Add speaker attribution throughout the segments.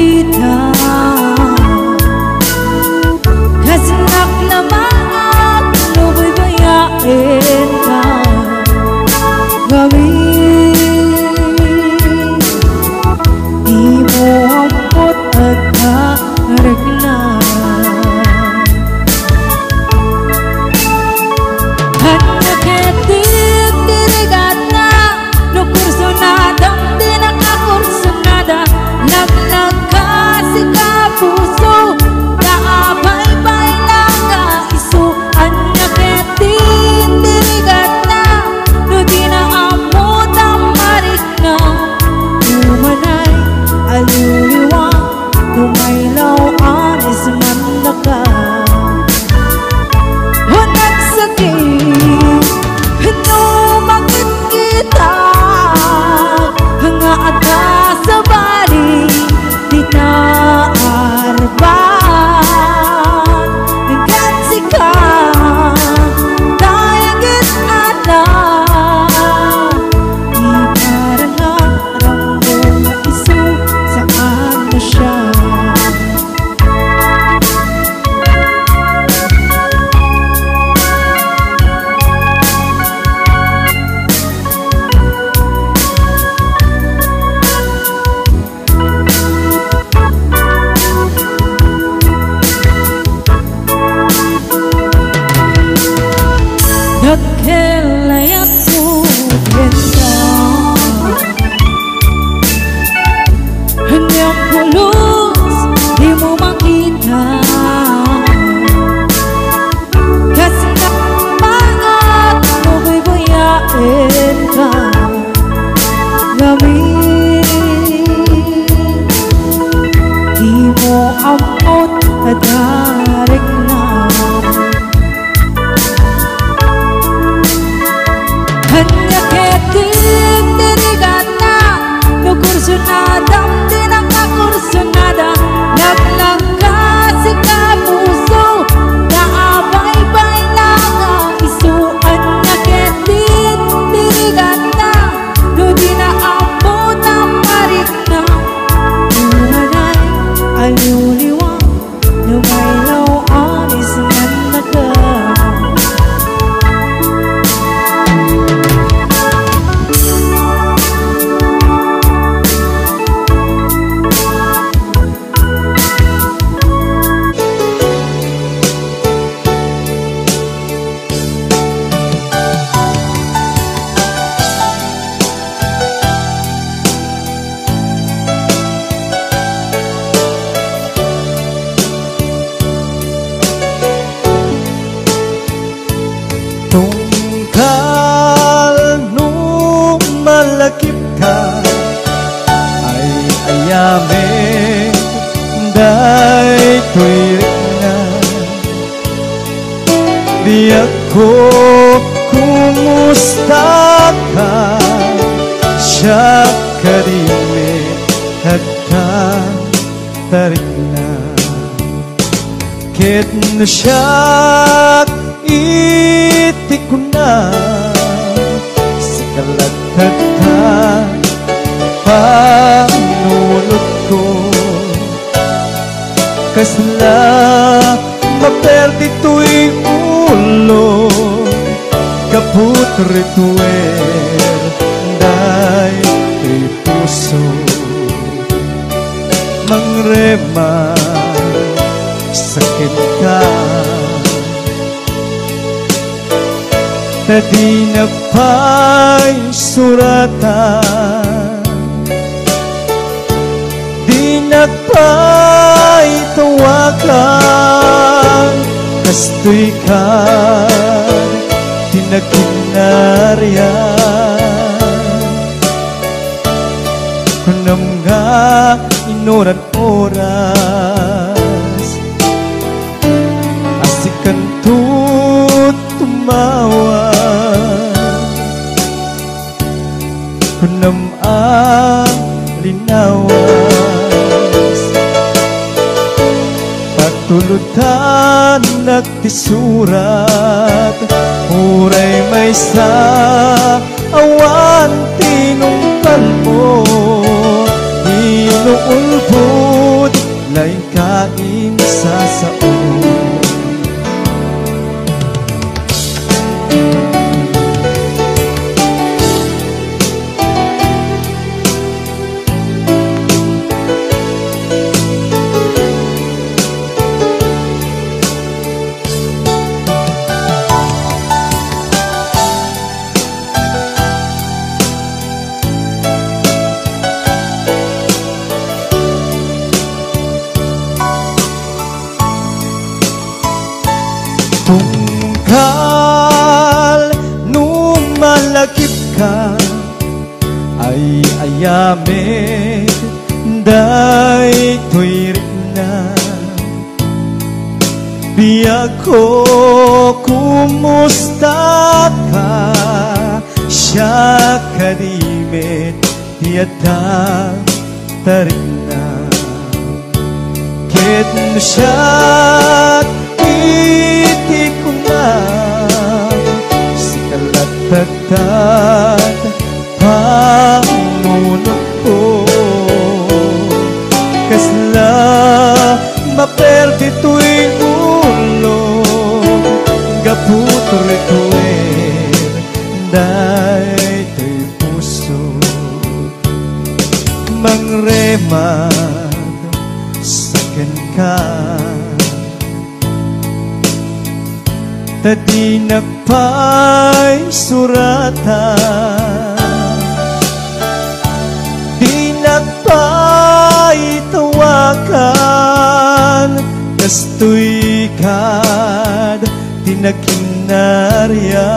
Speaker 1: makita kasnak na maag lubaybayain ka gawin di mo ampot at karegna hanya ketip dirigat na no kurso nada di nakakurso nada naglag ka si kapuso naabay-bay lang nga iso hanya ketip dirigat na no di naamot ang marik na umanay aluluwang tumaylaw anis mandaka hunag sakit no makit kita nga ada sa bali di na arban nagkansi ka dayagit ana iparangan ramdam na iso saan na siya nagkelayat mo ganda hanyang pulos di mo makita kasi napangat mo baybayain ka gawin di mo amot at harik na hanya ketip dirigat na no kurso nada di nakakurso nada naglag ka si kapuso naabay-bay lang ang iso hanya ketip dirigat na no di naabot ang marik na umanay aluluwang lumaylaw anis mandaka
Speaker 2: tungkal nung malakip ka ay ayamin day tuwirik na di ako kumusta ka siya karimit at tarik na kit na siya iti ko na sa kalatag ka panulot ko kasla maperdi to'y ulo kaput rituer day to'y puso mangrema sakit ka na di na pa'y suratan di na pa'y tawagan kasto'y ka tinaginaryan kunam nga inoran-oras asikan tut tumawa kunam ang linawas patulutan nagtisurat uray may sa awan tinungkal mo inuulbo laing kain sa sao. Tungkal nung malakip ka ay ayamin day tuwirin na. Biyak ko kumusta ka, siya kadimit tiyata tarik na. Ket no siya't iti ko na si kalatagtag panunod ko. Kasla maperdi to'y ulo gaputor-tuwer day to'y puso mangremad sa ka. Tadi nagpay surata, di nagpay tawakan, kastoy kad di nagkinarya.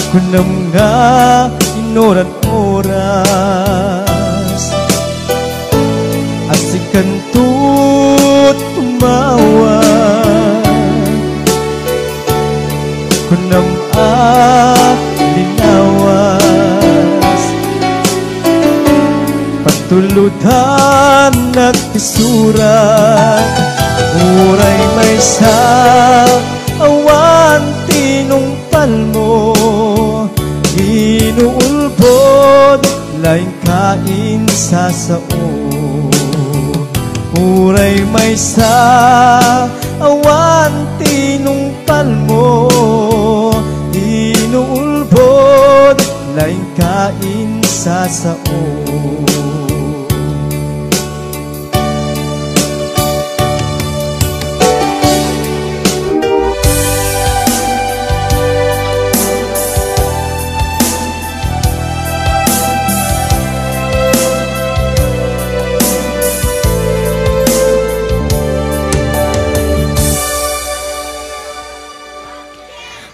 Speaker 2: Kunam nga inoran-oras, asikan tut tumawa. Kunam linawas, patulutan nagtisurat, uray may sa awan tinungpal mo, inuulbod laing kain sa sao. Uray may sa awan tinungpal mo, inuulbod laing kain sa sao.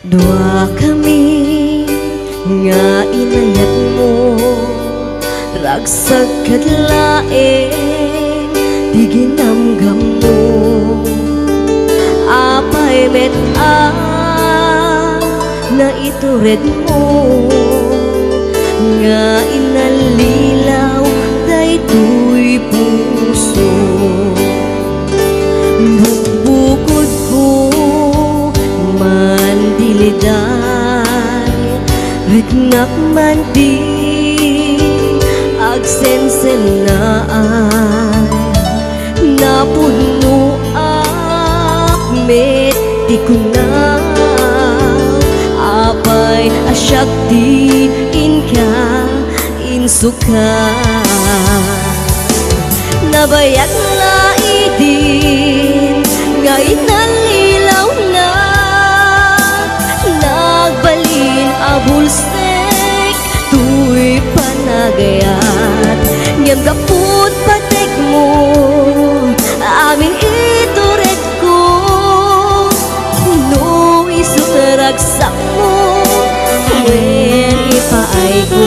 Speaker 3: Dua kami nga inayat mo, ragsag kadlaeng di ginamgam mo. Apay met-a na itured mo, nga inalilaw daytoy puso. Bukbukod ko mandiliday, ritnak man di agsensenaan, napuno akmet di ko na. Apay asyak di inka insuka, nabayat na idin nga inalilaw na. Nagbalin abulsek tuy panagayat, ngem gaput patek mo amin ituret ko. No isuteragsak mo wen ipaay ko.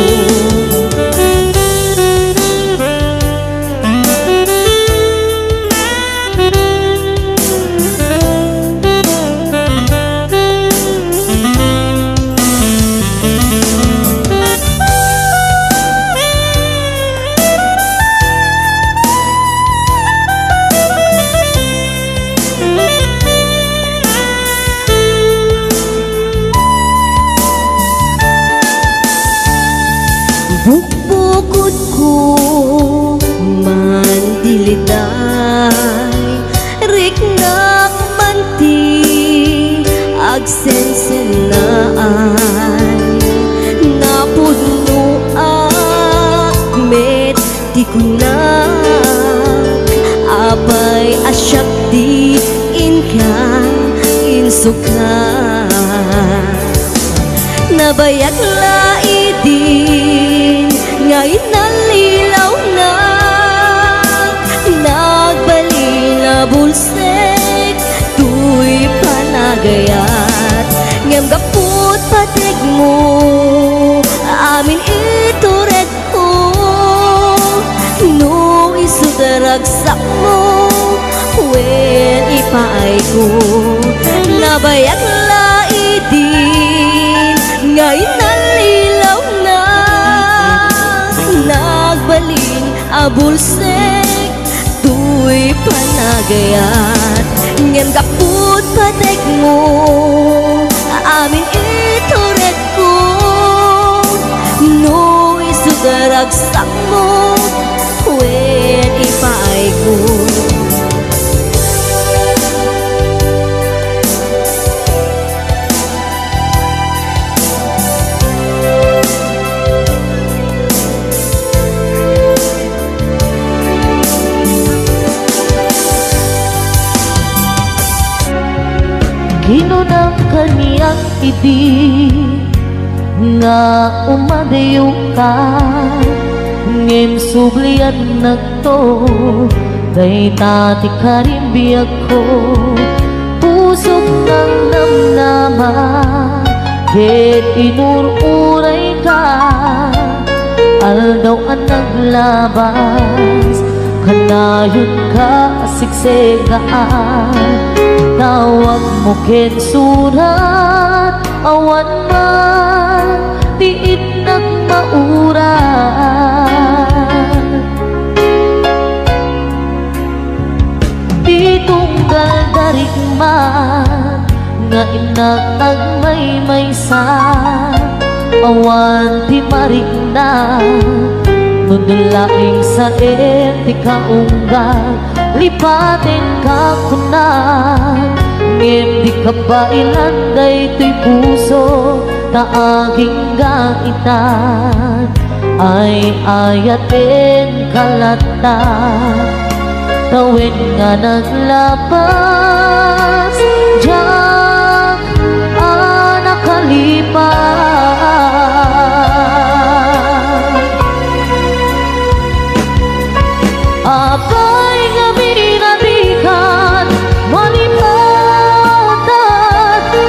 Speaker 3: di ko na apay asyak di inka insuka nabayak laidin ngayon nalilaw na nagbalila bulsek tuy panagayat ngem gaput patig mo amin ituret ko no isudaragsak mo wen ipaay ko nabayak laidin ngayon nalilaw na nagbalin abulsek tuy panagayat ngem gaput patek mo amin ituret ko no isudaragsak mo wen ipaay ko
Speaker 4: Ginunang kaniyang idi nga umadayo ka ngem sublian nagto day tati karimbiyag ko pusok ng namnama ket inururay ka aldaw ang naglabas kanayon ka siksegaan tawag mo ken surat awan man tiit nagmauran di tunggal darig man nga inatag may-maysa awan ti marig na nundulaing sa eti kaunggal lipatin ka kunan ngem di ka ba ilanday to'y puso na aging gaitan ay ayatin kalatan tawid nga naglabas diyak nakalipas apay nga minatikan malipatan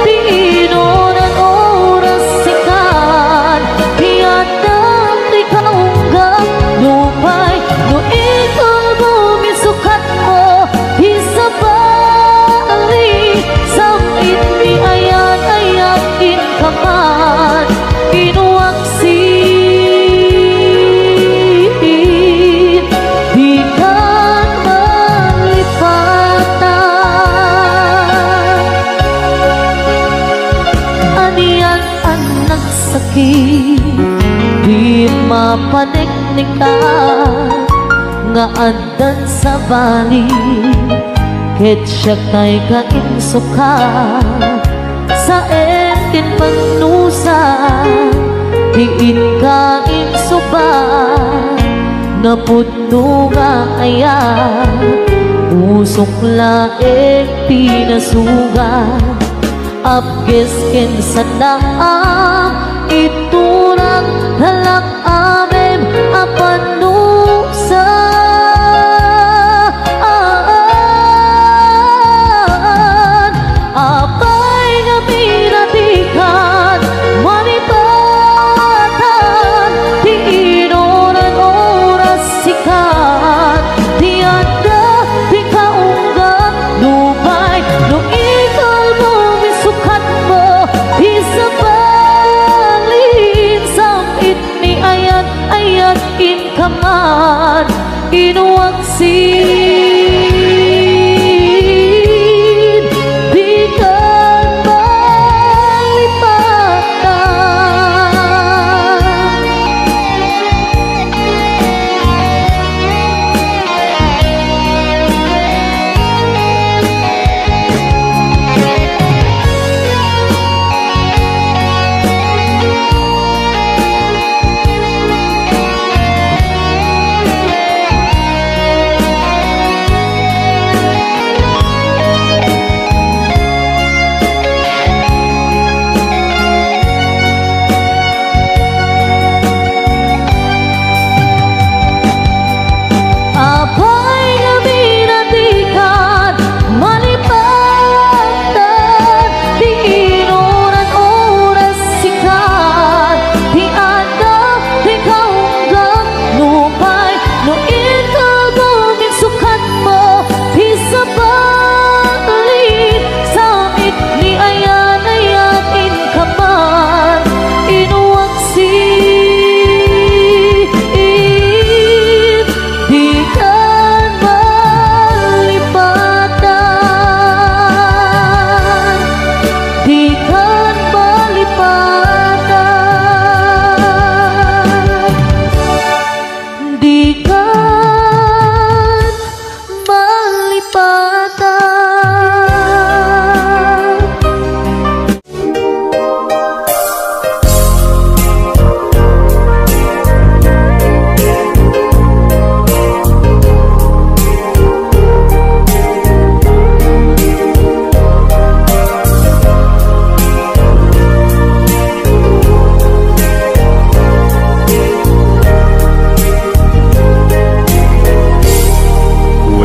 Speaker 4: di inoran oras sikan tiyadang di kaunggang lupay no ikol bumisukat mo isabali samit ni ayan-ayakin kaman inuwaksin di kan malipatan aniyan ang nagsakit di mapaniknikan nga andan sa bali ket siya kay kainsuka sa entin magnusa diin kainsuba na pudno nga ayat usok laeng pinasugan apkes ken sanaam iturang halak amem apanusa apay nga pinatikan malipatan di inoran oras sikat tiyanda di kaunggang lupay nung ikal mo misukat mo isabalin samit ni ayat-ayat inkaman inuwaksin di kan malipatan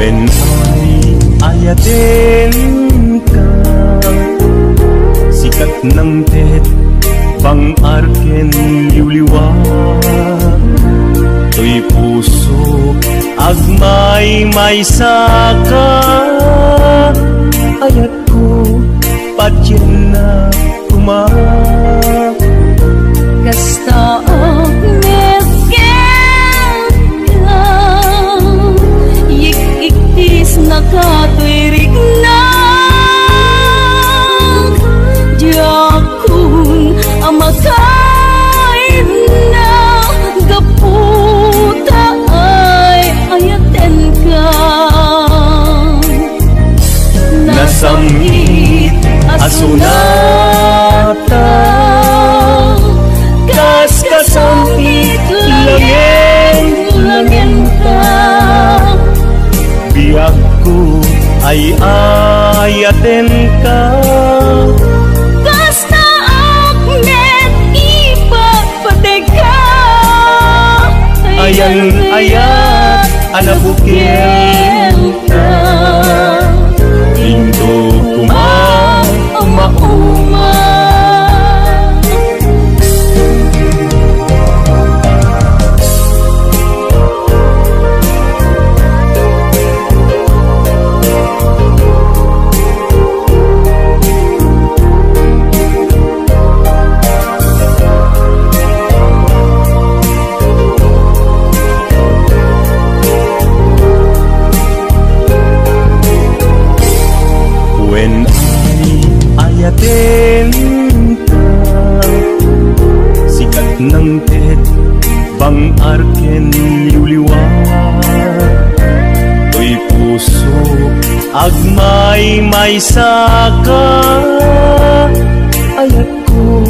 Speaker 5: When ayatin ka, sikat ng tet, pang-arken liwliwa. To'y puso, agmay may saka. Ayat ko, patyen na kumak.
Speaker 3: Kasta agnesken ka, yik-iktis nakatwirik na. Diyakun amakain na, gaputa ay ayaten ka.
Speaker 5: Nasamit asunata, kasamit langin ta. Biyak ko ay ayaten ka.
Speaker 3: Kasta aknet ipagpateka.
Speaker 5: Ayan ayat anabukil ka. Indo kumauma. Ayatin ka, sikat ng tet, pang-arken liwliwa. To'y puso, agmay may saka. Ayat ko,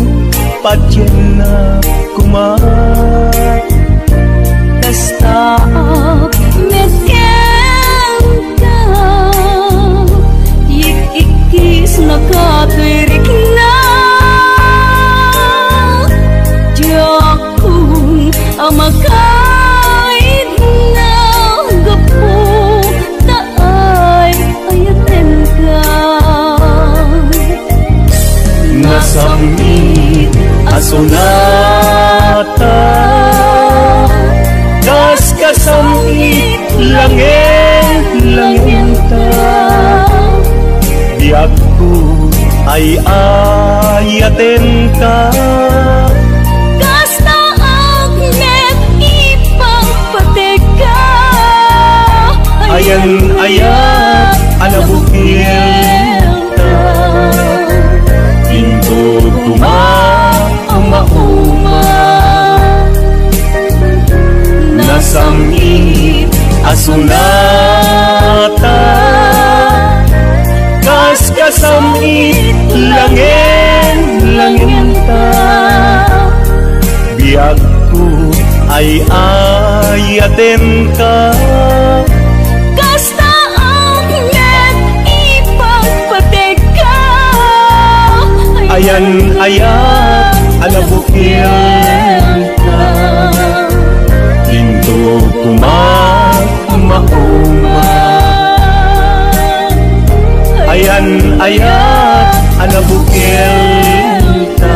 Speaker 5: patyen na kumak.
Speaker 3: Kasta agnesken ka, yik-ikis nakatwirik na. Diyakun amakain na, gaputa ay ayaten ka.
Speaker 5: Nasamit asunata, kasamit langin ta. Biyak ko ay ayaten ka.
Speaker 3: Kasta agnet ipagpateka.
Speaker 5: Ayan ayat anabukil ka. Indo kumauma. Nasamit asunata, kasamit langin ta. Biyak ko ay ayaten ka.
Speaker 3: Kasta agnet ipagpateka.
Speaker 5: Ayan ayat anabukil ka. Indo kumauma. Ayan ayat anabukil ka.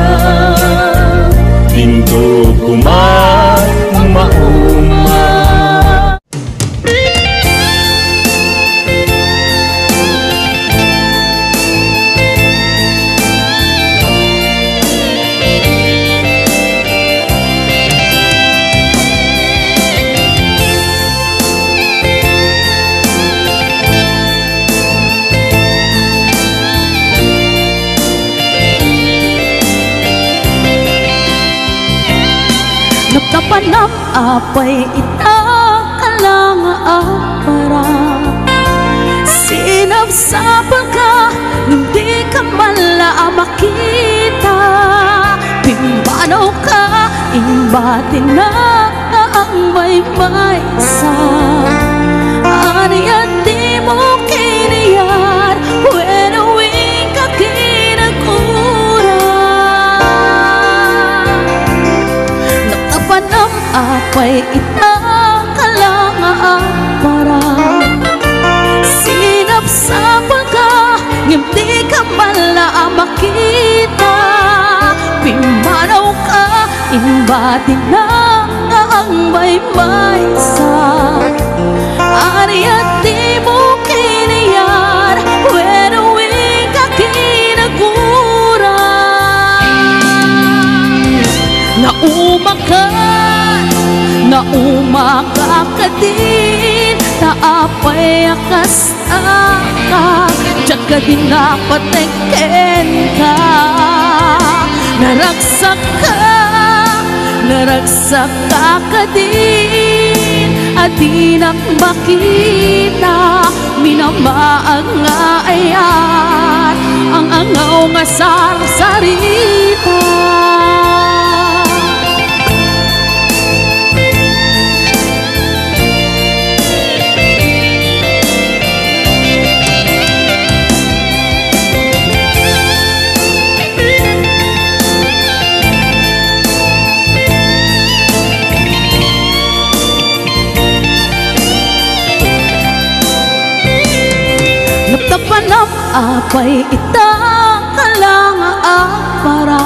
Speaker 5: Indo kumauma.
Speaker 3: Nagkapanam apay itakalang apara. Sinabsabal ka, hindi ka mala makita. Pimbanaw ka, imbatin na ang may sa. Aniya di mo kiniyar, wenawin ka kinagura. Nakapanam apay itakalang apara. bating na nga ang maymaysa. Ari at di mo kiniyar, wenuwing ka kinaguran. Naumaka ka din, taapay akas ka, tiyak ka din napateken ka. Naragsak ka din, at di nak makita, minamaag nga ayat, ang angaw nga sarsarita. Tapanap apay itang kalang para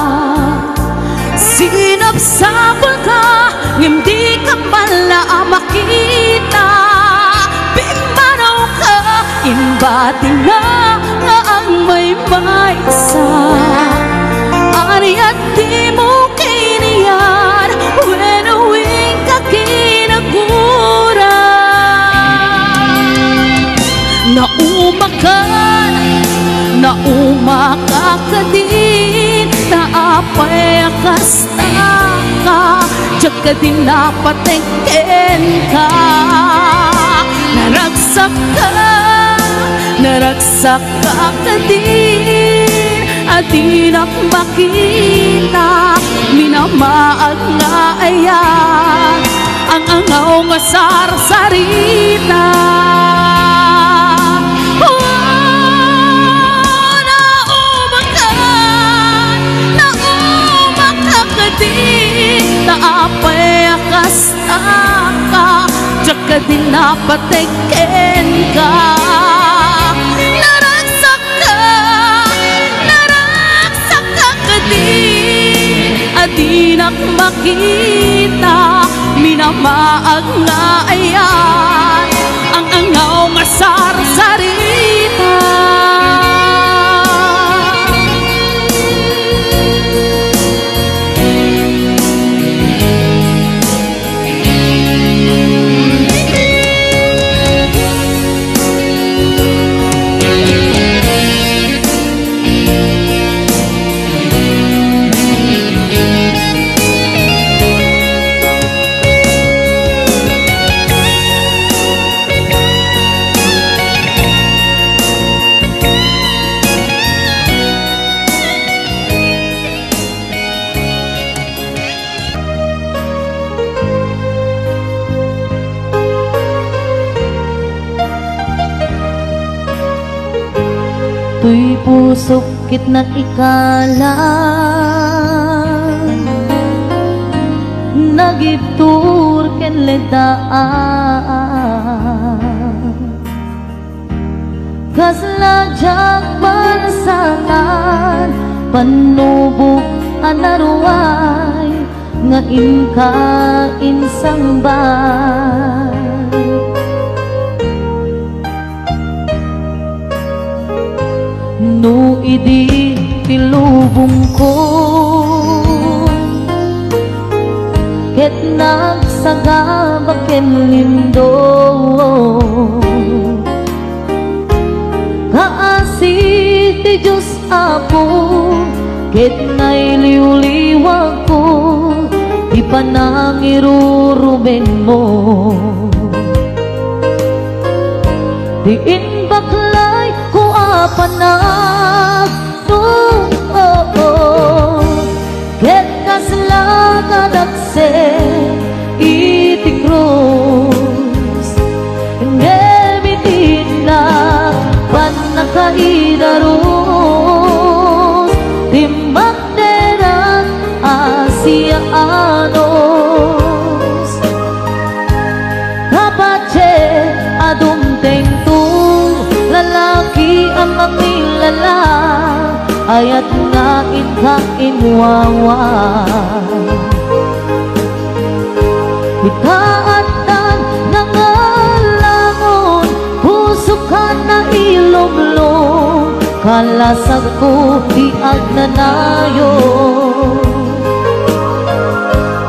Speaker 3: sinapsapol ka, hindi ka pala makita. Bimanaw ka, imbati na nga ang maymaysa. Ari at di mo kiniyar, wenuwing ka kinaguran. Naumaka ka din, naapay akas ka, tiyak ka din napateken ka. Naragsak ka din, at di nak makita, minamaag nga ayan, ang angaw nga sarsarita. Naapay akas ka, tiyak ka din napateken ka. Naragsak ka din, at di nak makita, minamaag nga ayan, ang angaw nga sarsarita.
Speaker 4: Tuy pusok kitna't ikalan, nagibtur ken ledaan, kasladyak balasangan, panubok anaruay, nga inkain sangbay. No idi tilubong ko, ket nagsagabak ken lindo, kaasi ti Diyos Apo, ket nailiw-liwag ko, di pa nangirurumen mo. Diin baklay ko apanag ket kaslakadakse itikros nemitin na panakaidaros timakderan Asianos kapache adumteng tu lalaki ang mamilala ayat nga inka inwawa kalasag ko di agnanayo.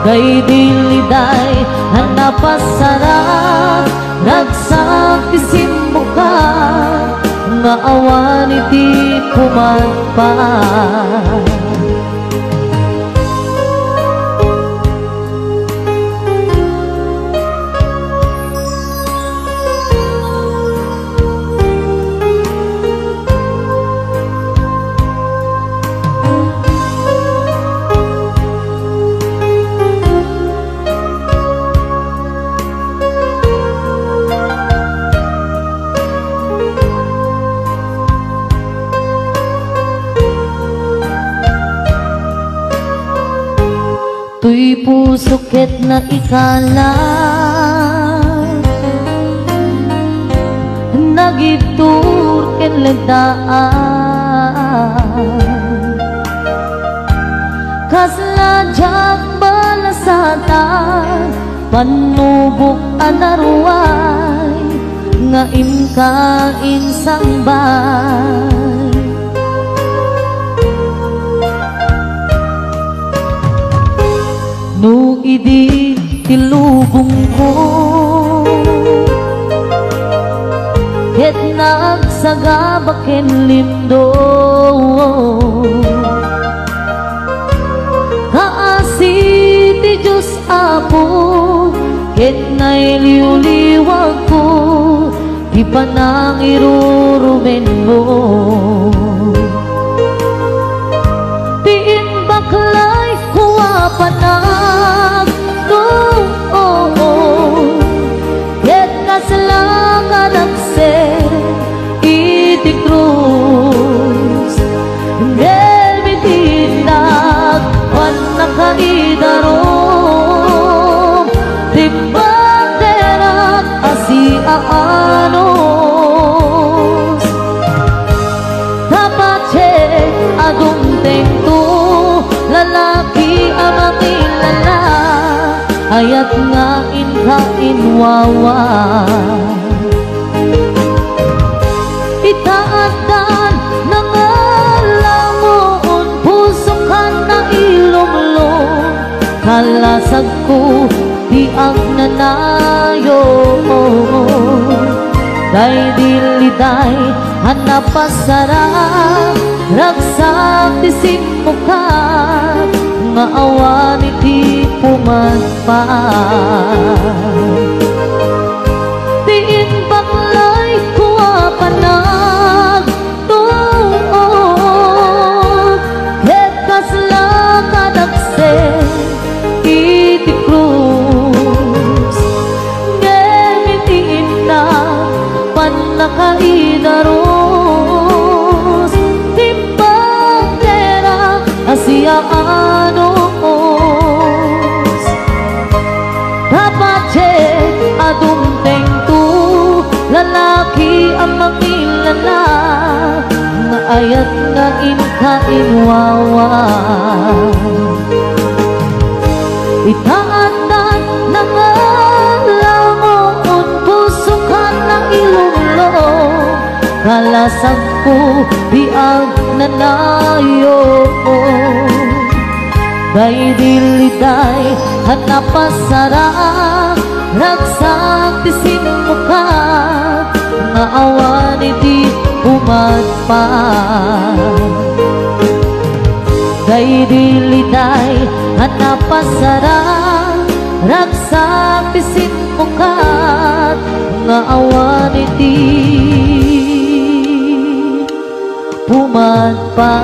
Speaker 4: Kay diliday hanapasarap nagsaktisim mo ka, nga awan iti pumadpa. Tuy puso ket na ikala nagitur ken legdaan, kasla jak balasatan panubok anaruay nga imkain sangbay. No idi tilubong ko ket nagsagabaken lindo, kaasi ti Diyos Apo ket nailiwliwag ko di panangirurumen mo. Tiin baklay kuwa panag noon ket kasalakan aksen iti krus, nemitinag panakaidarom ti banderak asiaanos. Tapache adumteng tu lalaki amang ilala ayat nga inkainwawa. Itaatan nangalangon pusukan na ilumlong, kalasag ko di agnanayo. Kay diliday hanapasarap ragsak ti simmuka, nga awan iti pumadpa. Tiin baklay kuwa panag tuon ket kasla kadaksen iti krus, ngemitiin na panakaidaros ti bandera asiaanos. Tapache adumteng tu lalaki amang ilala nga ayat nga inkainwawa. Itaatan nangalangon pusukan na ilumlong, kalasag ko di agnanayo. Kay diliday hanapasarap ragsak ti simmuka, nga awan iti pumadpa. Kay diliday hanapasarap ragsak ti simmuka, nga awan iti pumadpa.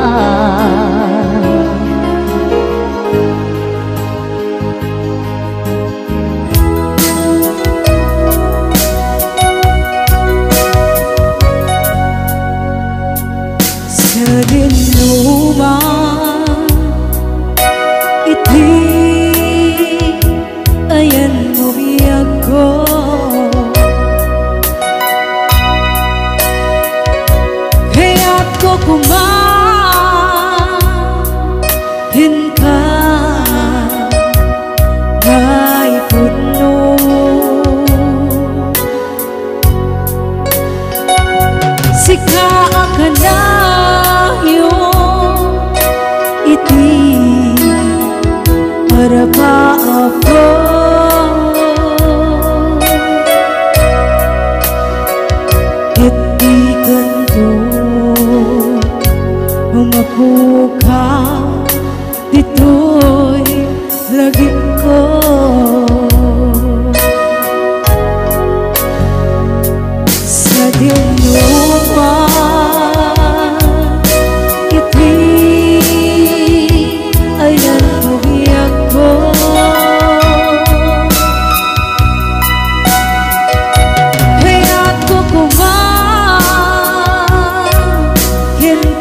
Speaker 1: Lumang iti ayan mo biyag ko, kaya't ko kuman bukaw dito'y lagi ko sa dinuman iti ayan hubiyag ko kaya't ko kumahin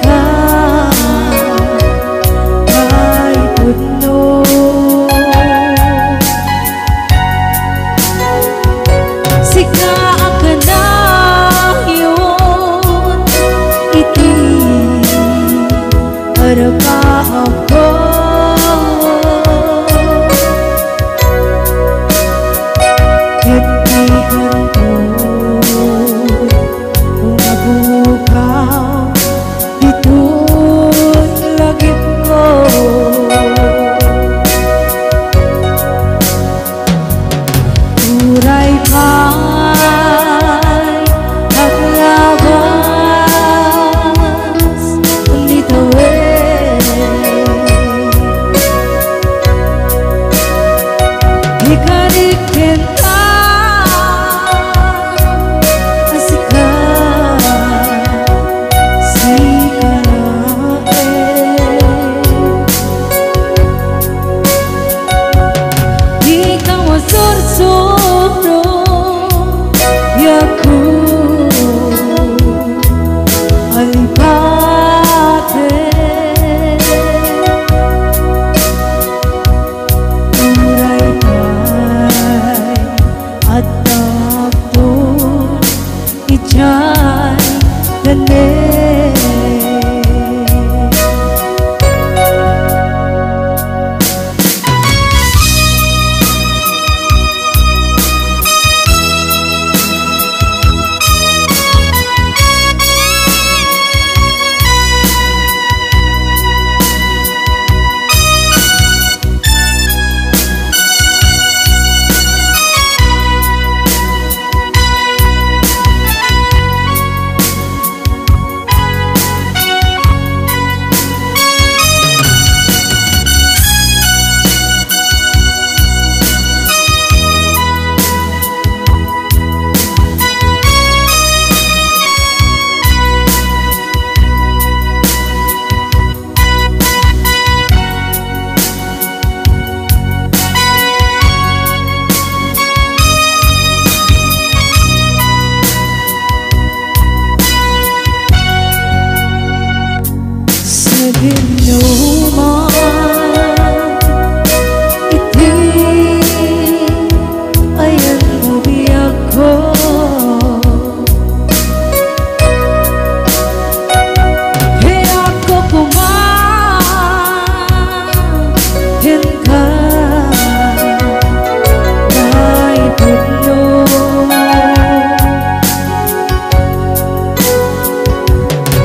Speaker 1: ka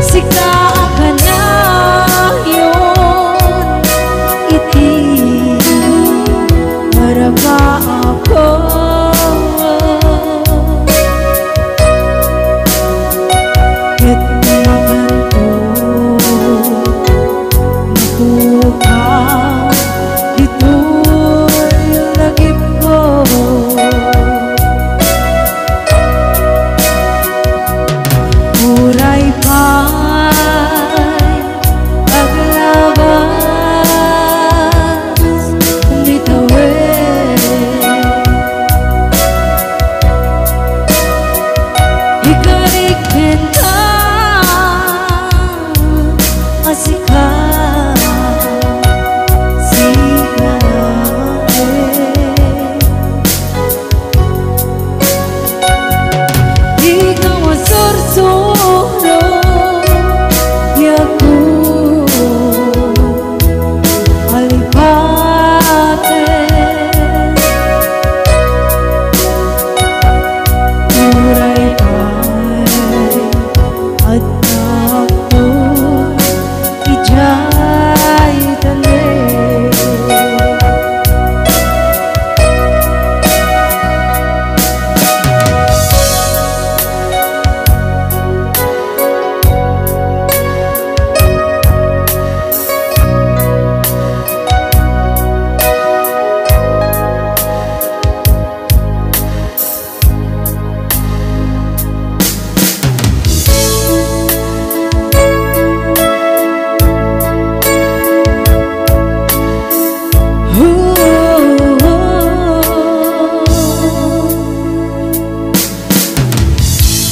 Speaker 3: Siksa ka na yun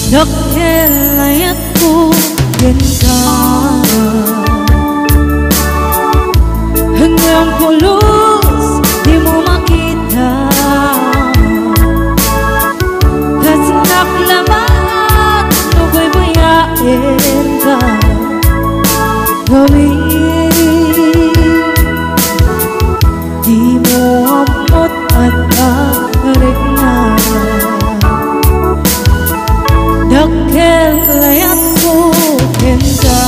Speaker 3: Nakilayat ko yan ka hanggang pulos di mo makita kasi naklaman ako'y bayain ka gawin di mo amot at akarik na nakilayat ko ganda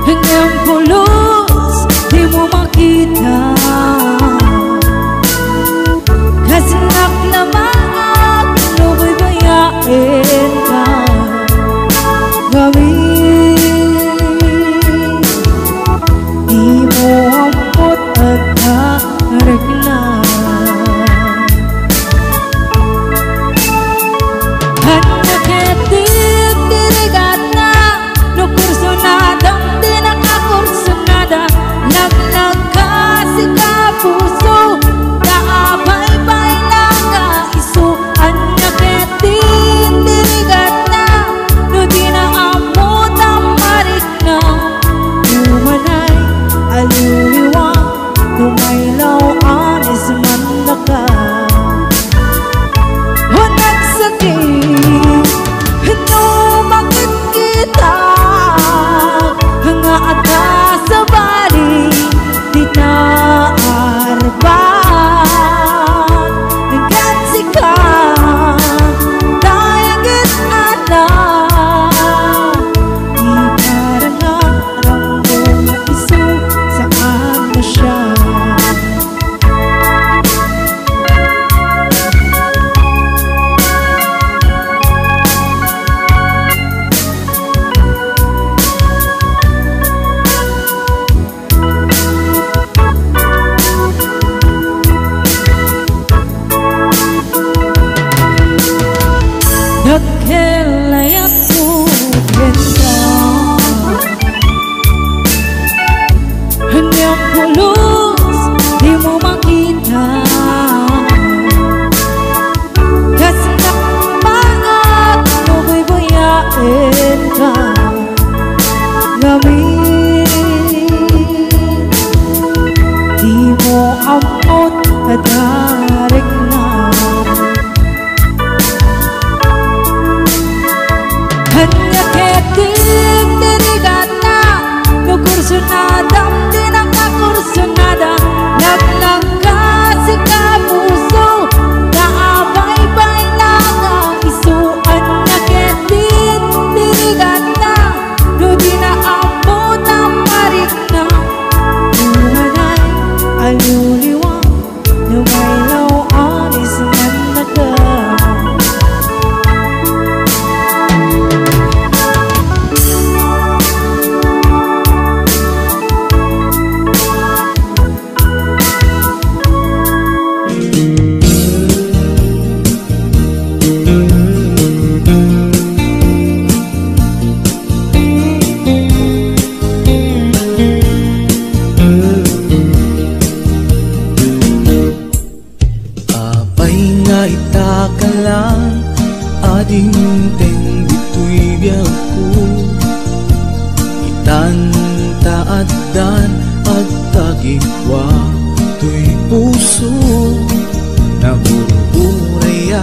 Speaker 3: hanggang pulos di mo makita kasi naklaman ako'y bayain ka gawin di mo amot at akarik na nakilayat ko ganda hanggang pulos di mo makita kasi nakamangat ako'y bayain ka gawin di mo amot at harik na hanya keting dirigata nukursunada di nakakursunada naglangkasi ka puso kaabay-bay lang ang iso hanya keting dirigata no di naabot ang marik na umanay aluliwang numaylaw anis man naga
Speaker 2: itakalan ading teng bito'y biyag ko itantaadan at tagigwa to'y puso na burburaya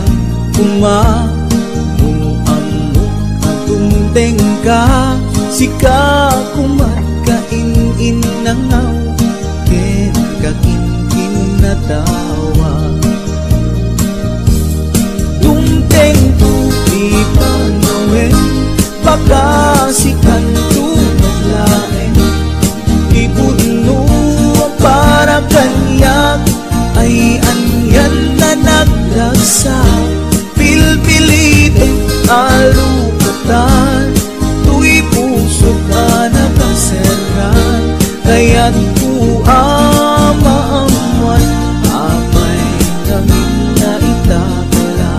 Speaker 2: kumamuamu at tumteng ka sika kumatkain nangaw ken kakinkin na tawa tumteng tuti panawin pagkasikan tumaglain ipuno para kanyak ay anyan na nagdagsa pilpilite alukatan tu'y puso ka na paseran kaya't ku amaaman apay kami na itakala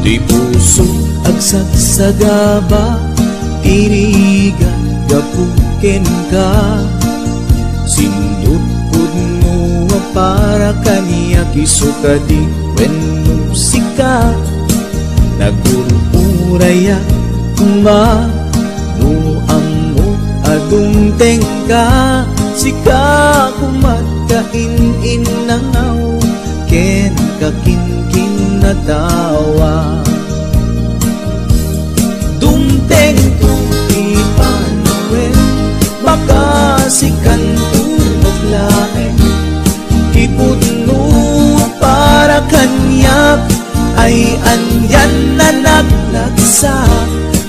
Speaker 2: di puso agsagsagaba tirigan gapuken ka sindut pud mo para kaniya kisuka di wen musika nagururaya ma nu amu adung tengka sika kumakain inangaw ken kakin natawa dumteng tu ipanuel makasikan tu maglaen ipudno para kanyak ay anyan na naglagsa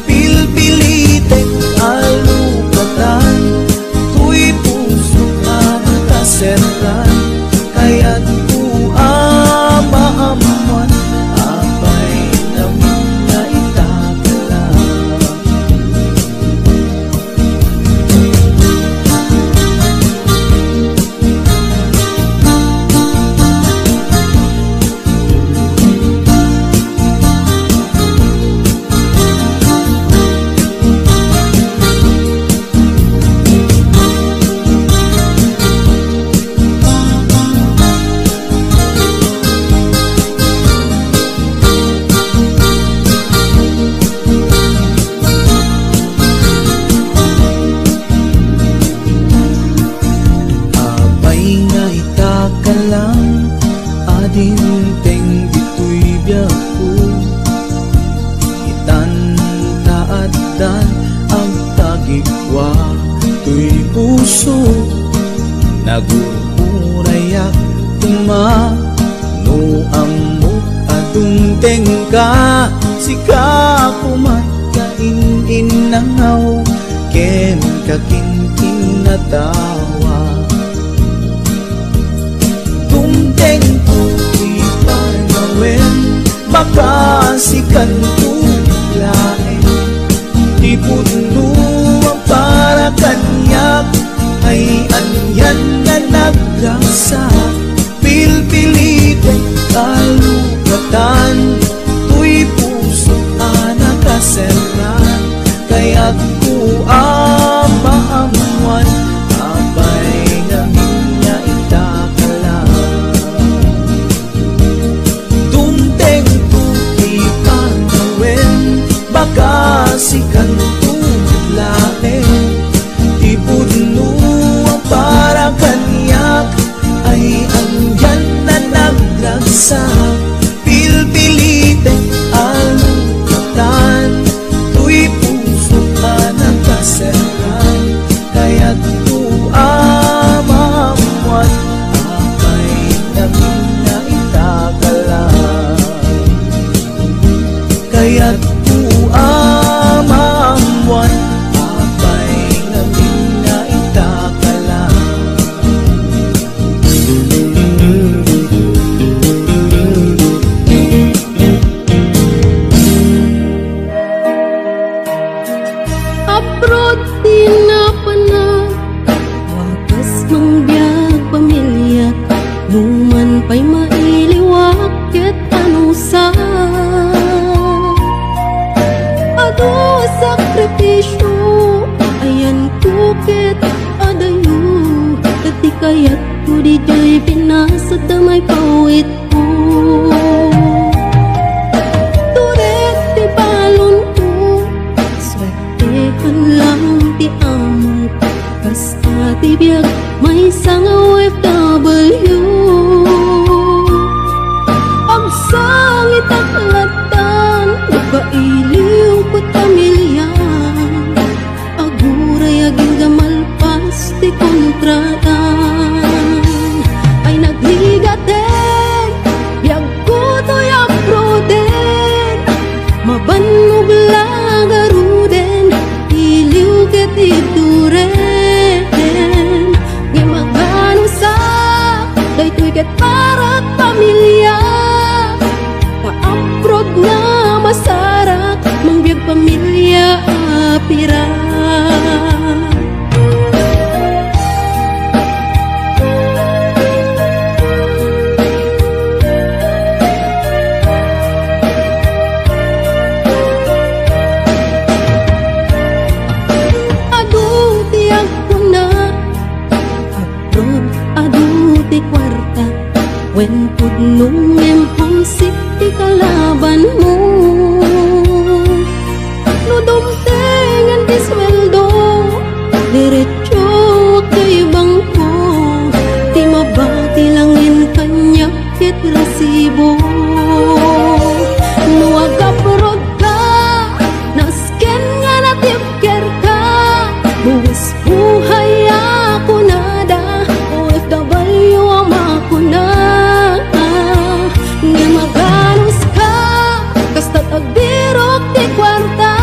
Speaker 2: pilpilitin alukatan tuy puso ang kaseran kaya't maamuan apay namin na itakala adinteng dito'y biyaku itan taaddan ang tagikwa to'y puso nagururayak tuma no amok adung tengka sika kumakain inangaw ken kakinkin natawa dumteng makasikan tulain ipudno ang para kanyak ay anyan na naglasa pilpilitin kalugatan tuy puso anakaseran kaya't kuamaamuan abay namin niya itakala dumteng makasikan tulain ipudno ang para kanyak ay anyan na naglagsa pilpilitin alukatan tuy puso anakaseran kaya't tuamamuan apay namin na itakala kaya't amamuan apay namin na itakala
Speaker 3: Abroad din na panag wakas mang biyag pamilya numan pa'y mailiwak ket anusa ado sakripisyo ayan kuket adayo dati kaya't ko di joy pinasa damay pawit ko turet ti balon ko swetehan lang ti among basta ti biyag may sang OFW ang sangit aklatan nagkailiw ko't pamilyan aguray aging gamalpas ti kontratan ay nagligaten biyag ko to'y aproden mabanog lagaruden iliw ket ituren ngay magano sa daytoy ket parat pamilya ka-abroad na masarak mangbiyag pamilya apira adu ti kwarta Nung impulsip di kalaban mo, no dumtengan di sweldo, diretso kay bangko, di mabati langin kanya kit resibo. No agaprod ka, nasken nga natipker ka, buwis buhay ako nada, OFW ang makuna. Nga maganos ka, kasta tagdirok di kwarta,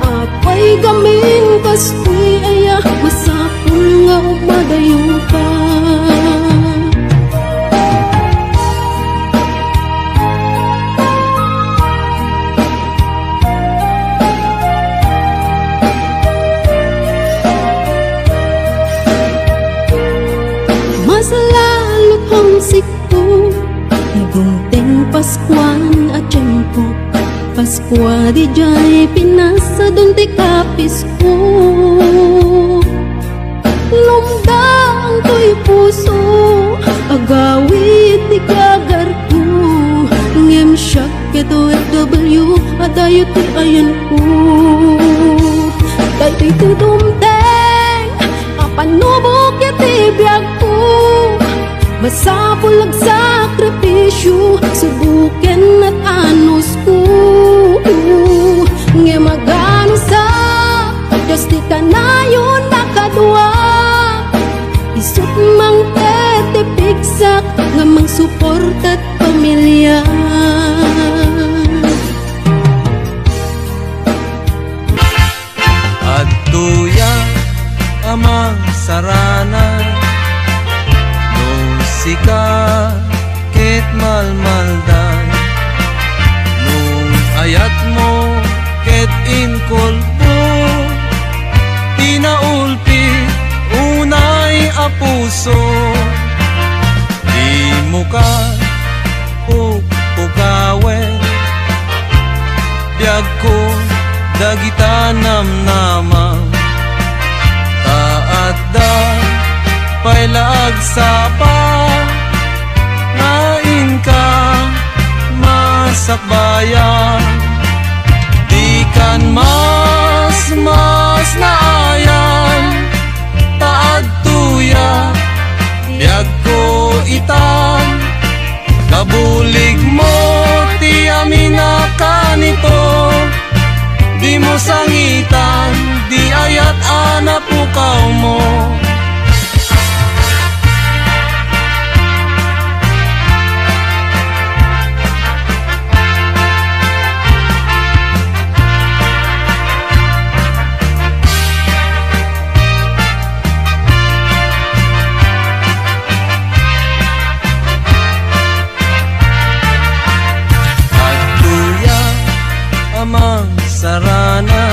Speaker 3: apay gaming kastoy aya, masapul nga o madayo ka. Mas lalo kang sikto, nagungteng Paskuan at tiyempo, Paskwa di jay pinasa dun ti kapisko. Lumdang to'y puso, agawit di kagar ko, ngem siyak keto FW, adayot ti ayan ko. Dahil ti dumteng, apanubok iti biyag ko, masapulag sakripisyo, subuken at anos ko. Nga magano sa Diyos di ka na yun nakadwa, isot mang tetipigsak nga mang support at pamilya.
Speaker 2: At tuya amang sarana, sika ket malmaldan, nung ayat mo ket inkolpo, tinaulpi unay a puso, di mo ka pukawen, biyag ko dagita namnamam, taat da pailag sapa, nain ka masakbayan, di kan mas naayan, taad tuya biyag ko itan, kabulig mo ti amina kanito, di mo sangitan, di ayat anak pukaw mo. Sarana,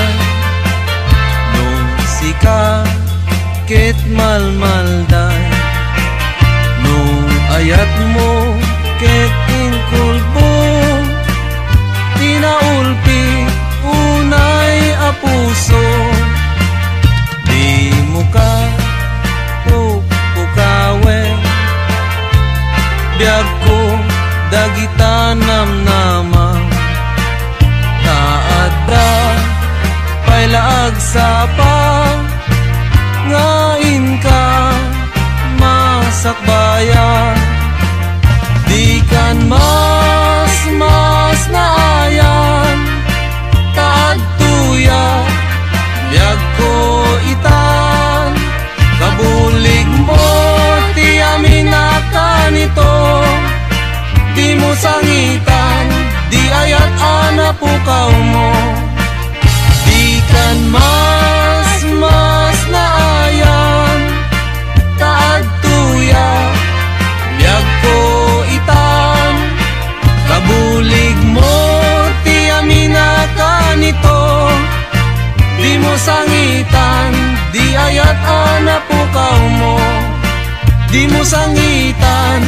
Speaker 2: nung sika ket malmalday, nung ayat mo ket inkulbo, tinaulpi unay a puso, di mo ka pukawen, biyag ko dagita namnamang, pailaag sapa, ngain ka masakbayan, di kan mas naayan, taad tuya biyag ko itan, kabulig mo ti amina kanito, di mo sangitan, di ayat anak pukaw mo, di kan mas naayan, taad tuya biyag ko itan, kabulig mo ti amina kanito, di mo sangitan, di ayat anak pukaw mo, di mo sangitan,